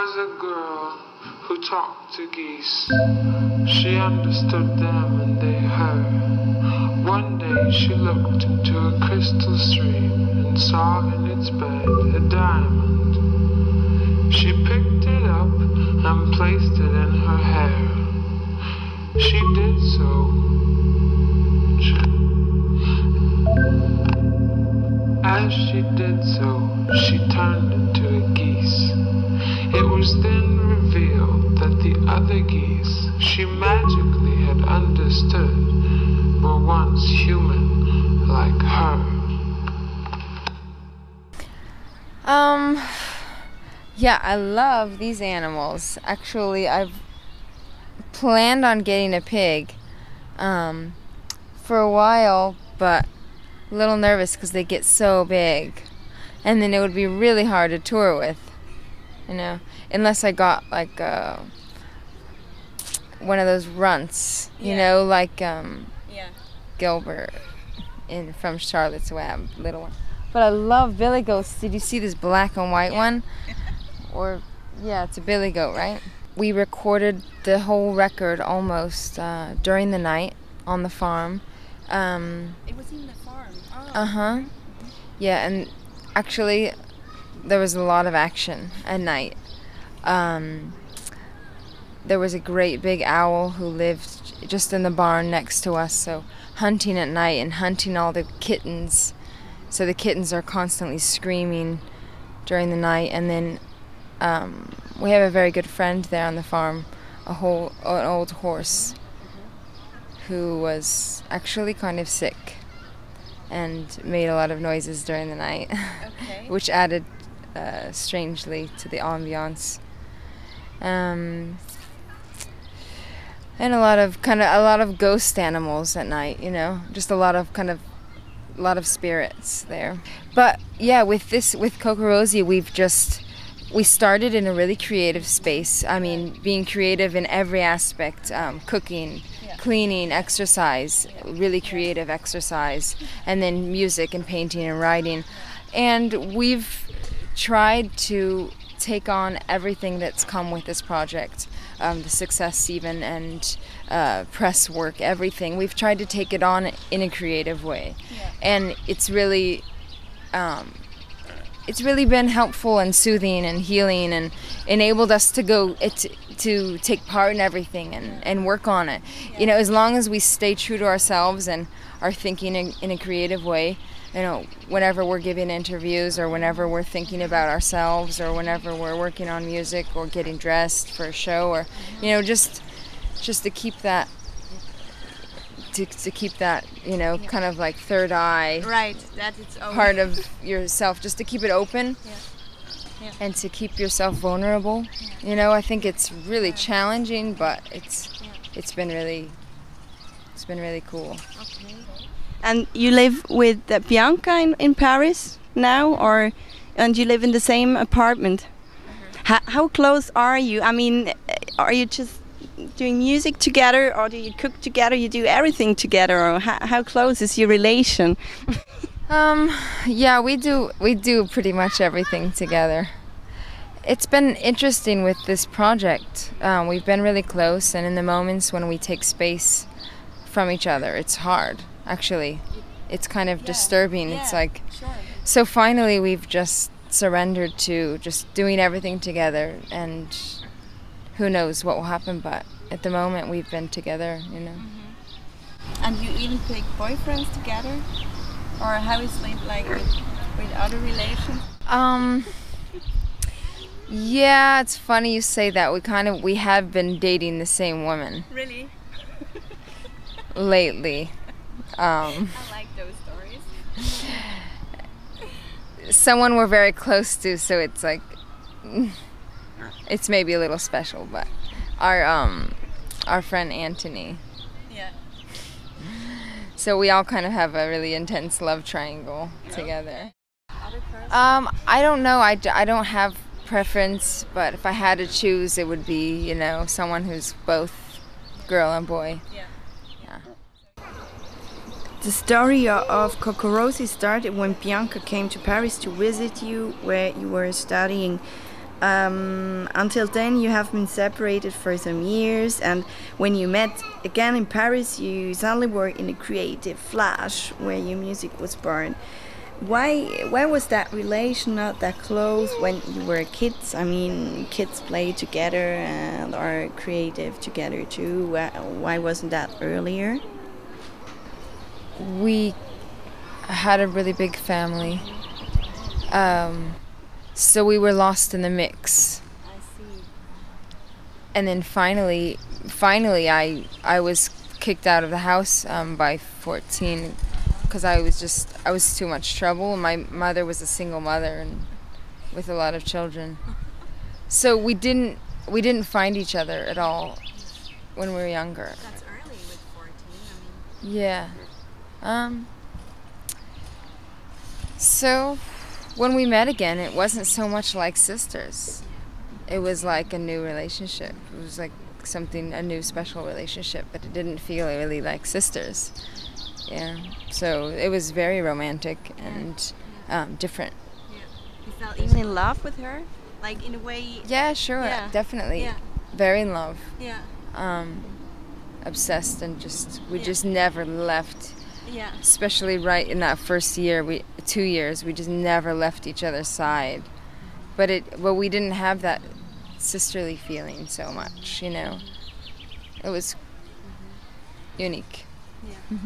was a girl who talked to geese. She understood them and they her. One day she looked into a crystal stream and saw in its bed a diamond. She picked it up and placed it in her hair. She did so. As she did so, she turned into a geese. It was then revealed that the other geese she magically had understood were once human like her. Yeah, I love these animals. Actually, I've planned on getting a pig for a while, but a little nervous because they get so big. And then it would be really hard to tour with, you know, unless I got like one of those runts, you know, like Gilbert from Charlotte's Web, little one. But I love billy goats. Did you see this black and white one? Or, yeah, it's a billy goat, right? We recorded the whole record almost during the night on the farm. It was in the farm. Oh. Uh-huh. Yeah, and actually there was a lot of action at night. There was a great big owl who lived just in the barn next to us, so hunting at night and hunting all the kittens. So the kittens are constantly screaming during the night. And then we have a very good friend there on the farm, an old horse who was actually kind of sick and made a lot of noises during the night, which added strangely to the ambiance. And a lot of ghost animals at night, you know, just a lot of spirits there. But yeah, with Coco Rosie, we started in a really creative space. I mean, being creative in every aspect, cooking, cleaning, exercise, really creative exercise, and then music and painting and writing. And we've tried to take on everything that's come with this project, the success even, and press work, everything. We've tried to take it on in a creative way. And it's really been helpful and soothing and healing, and enabled us to to take part in everything and work on it. You know, as long as we stay true to ourselves and are thinking in a creative way, you know, whenever we're giving interviews or whenever we're thinking about ourselves or whenever we're working on music or getting dressed for a show, or, you know, just to keep that you know, kind of like third eye, right, that it's part of yourself, just to keep it open. And to keep yourself vulnerable. You know, I think it's really challenging, but it's been really cool. Okay. And you live with Bianca in Paris now, and you live in the same apartment? How close are you? I mean, are you just doing music together, or do you cook together? You do everything together, or how close is your relation? Yeah, we do pretty much everything together. It's been interesting with this project. We've been really close, and in the moments when we take space from each other, it's hard, actually. It's kind of disturbing. It's like, so finally we've just surrendered to just doing everything together, and who knows what will happen, but at the moment we've been together, you know. And you even pick boyfriends together? Or how is it like with other relations? Yeah, it's funny you say that. We have been dating the same woman. Really? Lately. I like those stories. Someone we're very close to, so it's like, it's maybe a little special, but our friend Anthony. Yeah. So we all kind of have a really intense love triangle together. I don't know. I don't have preference, but if I had to choose, it would be, you know, someone who's both girl and boy. Yeah. The story of Coco Rosie started when Bianca came to Paris to visit you, where you were studying until then you have been separated for some years, and when you met again in Paris, you suddenly were in a creative flash where your music was born. Why was that relation not that close when you were kids? I mean, kids play together and are creative together too. Why wasn't that earlier? We had a really big family, so we were lost in the mix. I see. And then finally, I was kicked out of the house by 14 because I was too much trouble. My mother was a single mother and with a lot of children, so we didn't find each other at all when we were younger. That's early with 14. I mean. Yeah. So when we met again, it wasn't so much like sisters. It was like a new relationship. It was like a new special relationship, but it didn't feel really like sisters. Yeah. So it was very romantic and different. Yeah. You felt even in love with her, like in a way. Yeah, sure, Yeah. definitely. Yeah. Very in love. Yeah. Obsessed, and we just never left. Yeah. Especially right in that first year, 2 years, we just never left each other's side. But we didn't have that sisterly feeling so much, you know. It was unique. Yeah.